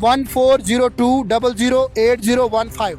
1402008015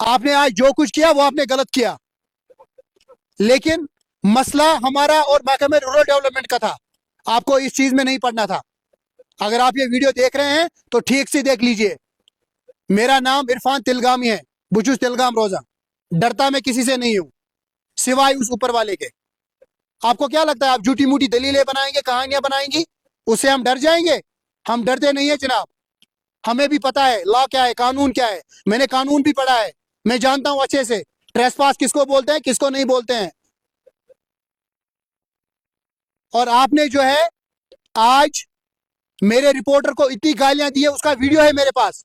آپ نے آج جو کچھ کیا وہ آپ نے غلط کیا, لیکن مسئلہ ہمارا اور محکمہ رورل ڈیولپمنٹ کا تھا. آپ کو اس چیز میں نہیں پڑنا تھا. اگر آپ یہ ویڈیو دیکھ رہے ہیں تو ٹھیک سے دیکھ لیجئے. میرا نام عرفان تلگامی ہے, بچوس تلگام روزہ. ڈرتا میں کسی سے نہیں ہوں سوائے اس اوپر والے کے. آپ کو کیا لگتا ہے آپ جھوٹی موٹی دلیلیں بنائیں گے, کہانیاں بنائیں گی, اس سے ہم ڈر جائیں گے؟ ہم ڈرتے نہیں ہیں جناب. ہمیں بھی پتا ہے لا کیا ہے, قانون کیا ہے. میں نے قانون بھی پڑھا ہے, میں جانتا ہوں اچھے سے ٹریس پاس کس کو بولتے ہیں, کس کو نہیں بولتے ہیں. اور آپ نے جو ہے آج میرے رپورٹر کو اتنی گالیاں دی ہے, اس کا ویڈیو ہے میرے پاس,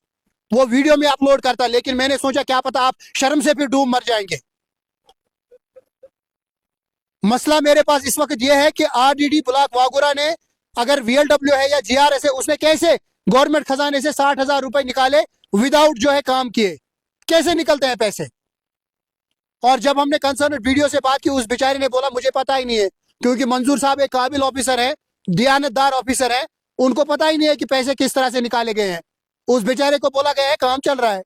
وہ ویڈیو میں اپلوڈ کرتا, لیکن میں نے سوچا کیا پتا آپ شرم سے پھر ڈوب مر جائیں گے. مسئلہ میرے پاس اس وقت یہ ہے کہ آر ڈی ڈی بلاک واگورا نے اگر وی ایل ڈبلیو ہے یا جی آر ایس ہے, اس نے کیسے گورنمنٹ خزانے سے 60,000 روپے نکالے وداؤٹ جو ہے کام کیے؟ کیسے نکلتے ہیں پیسے؟ اور جب ہم نے کنسرن ویڈیو سے بات کی, اس بیچارے نے بولا مجھے پتا ہی نہیں ہے, کیونکہ منظور صاحب ایک قابل آفیسر ہے, دیانت دار آفیسر ہے, ان کو پتا ہی نہیں ہے کہ پیسے کس طرح سے نکالے گئے ہیں. اس بیچارے کو بولا گیا ہے کام چل رہا ہے.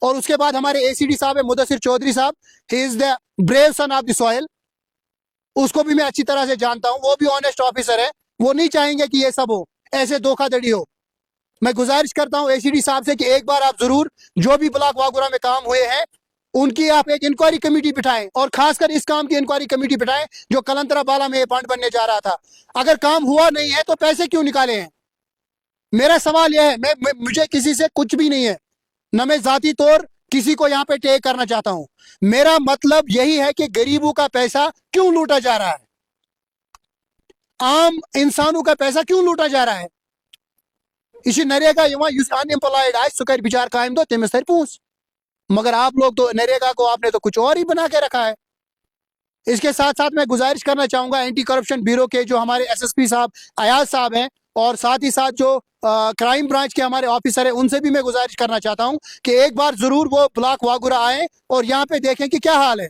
اور اس کے بعد ہمارے اے سی ڈی صاحب ہے Muddassir Chaudhry sahab, he is the brave son of the soil. اس کو بھی میں اچھی طرح سے جانتا ہوں, وہ بھی آنےسٹ آفیسر ہے. وہ نہیں چاہیں گے کہ یہ سب ہو, ایسے دھوکہ دڑی ہو. میں گزارش کرتا ہوں اے سی ڈی صاحب سے کہ ایک بار آپ ضرور جو بھی بلاک واگورا میں کام ہوئے ہیں ان کی آپ ایک انکوائری کمیٹی بٹھائیں, اور خاص کر اس کام کی انکوائری کمیٹی بٹھائیں جو کلنترا بالا میں یہ پوائنٹ بننے جا رہا تھا. اگر کام ہوا نہیں ہے تو پیسے کیوں نکالے ہیں؟ میرا سوال یہ ہے, مجھے کسی سے کچھ بھی نہیں ہے, نہ میں ذاتی طور کسی کو یہاں پہ ٹیک کرنا چاہتا ہوں. میرا مطلب یہی ہے کہ غریبوں کا پیسہ کیوں لوٹا جا رہا ہے, عام انسانوں کا پیسہ کیوں لوٹا جا رہا ہے. اسی نریگا ان امپلائڈ آئے سکر بچار قائم دو تمس تر پونس, مگر آپ لوگ تو نریگا کو آپ نے تو کچھ اور ہی بنا کے رکھا ہے. اس کے ساتھ ساتھ میں گزارش کرنا چاہوں گا اینٹی کرپشن بیورو کے جو ہمارے ایس ایس پی صاحب ایاز صاحب ہیں, اور ساتھ ہی ساتھ جو کرائم برانچ کے ہمارے آفیسر ہیں, ان سے بھی میں گزارش کرنا چاہتا ہوں کہ ایک بار ضرور وہ بلاک واگورا آئیں اور یہاں پہ دیکھیں کہ کیا حال ہے.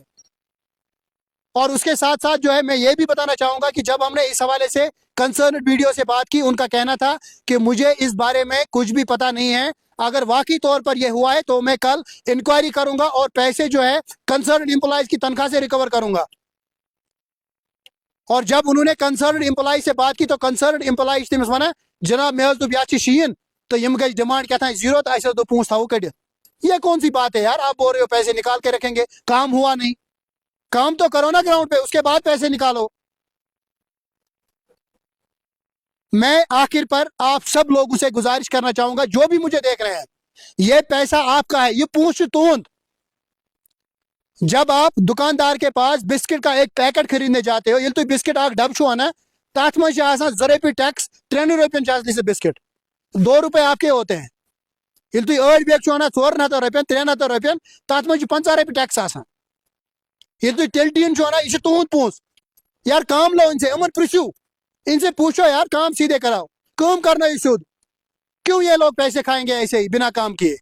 اور اس کے ساتھ ساتھ جو ہے میں یہ بھی بتانا چاہوں گا کہ جب ہم نے اس حوالے سے کنسرنڈ ویڈیو سے بات کی, ان کا کہنا تھا کہ مجھے اس بارے میں کچھ بھی پتا نہیں ہے, اگر واقعی طور پر یہ ہوا ہے تو میں کل انکوائری کروں گا اور پیسے جو ہے کنسرنڈ امپلائیز کی تنخواہ سے ریکور کروں گا. اور جب انہوں نے کنسرنڈ امپلائیز سے بات کی تو کنسرنڈ امپلائیز تمس ونان جناب میں دب یہ شین تو یم گئی ڈیمانڈ کیا تھا زیرو تو ایسے دو پونس تھاو کڑ. یہ کون سی بات ہے یار, آپ بول رہے ہو پیسے نکال کے رکھیں گے, کام ہوا نہیں, کام تو کرو نا گراؤنڈ پہ, اس کے بعد پیسے نکالو. میں آخر پر آپ سب لوگوں سے گزارش کرنا چاہوں گا جو بھی مجھے دیکھ رہے ہیں, یہ پیسہ آپ کا ہے, یہ پونچھ توند. جب آپ دکاندار کے پاس بسکٹ کا ایک پیکٹ خریدنے جاتے ہو, یہ تو بسکٹ آگ ڈب چھو نا تات میں آسان 2 روپے ٹیکس 3 روپین سے بسکٹ 2 روپے آپ کے ہوتے ہیں. یہ تو ایڈ بیگ چھو نا 4 روپین 3 روپین تات میں 5 روپے ٹیکس آسان. یہ تو تیل ٹین چھو نا یہ تہد پونس یار, کام لو ان سے, امن پرسو ان سے پوچھو یار, کام سیدھے کراؤ, کام کرنا ہی سود. کیوں یہ لوگ پیسے کھائیں گے ایسے ہی بنا کام کیے؟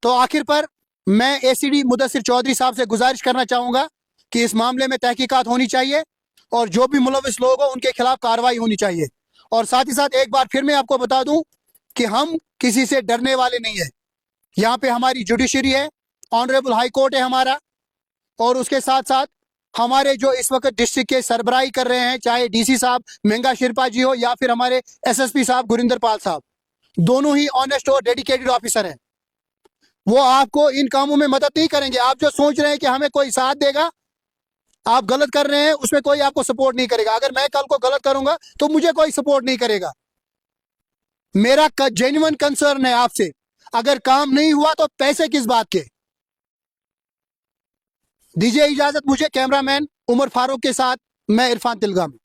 تو آخر پر میں اے سی ڈی مدثر چودھری صاحب سے گزارش کرنا چاہوں گا کہ اس معاملے میں تحقیقات ہونی چاہیے اور جو بھی ملوث لوگ ہوں ان کے خلاف کارروائی ہونی چاہیے. اور ساتھ ہی ساتھ ایک بار پھر میں آپ کو بتا دوں کہ ہم کسی سے ڈرنے والے نہیں ہیں. یہاں پہ ہماری جوڈیشری ہے, آنریبل ہائی کورٹ ہے ہمارا, اور اس کے ساتھ ساتھ ہمارے جو اس وقت ڈسٹرکٹ کے سربراہی کر رہے ہیں, چاہے ڈی سی صاحب مہنگا شرپا جی ہو یا پھر ہمارے ایس ایس پی صاحب گریندر پال صاحب, دونوں ہی آنےسٹ اور ڈیڈیکیٹڈ آفیسر ہیں. وہ آپ کو ان کاموں میں مدد نہیں کریں گے. آپ جو سوچ رہے ہیں کہ ہمیں کوئی ساتھ دے گا, آپ غلط کر رہے ہیں, اس میں کوئی آپ کو سپورٹ نہیں کرے گا. اگر میں کل کو غلط کروں گا تو مجھے کوئی سپورٹ نہیں کرے گا. میرا جینوئن کنسرن ہے آپ سے, اگر کام نہیں ہوا تو پیسے کس بات کے. دیجیے اجازت مجھے, کیمرہ مین عمر فاروق کے ساتھ میں عرفان تلگامی.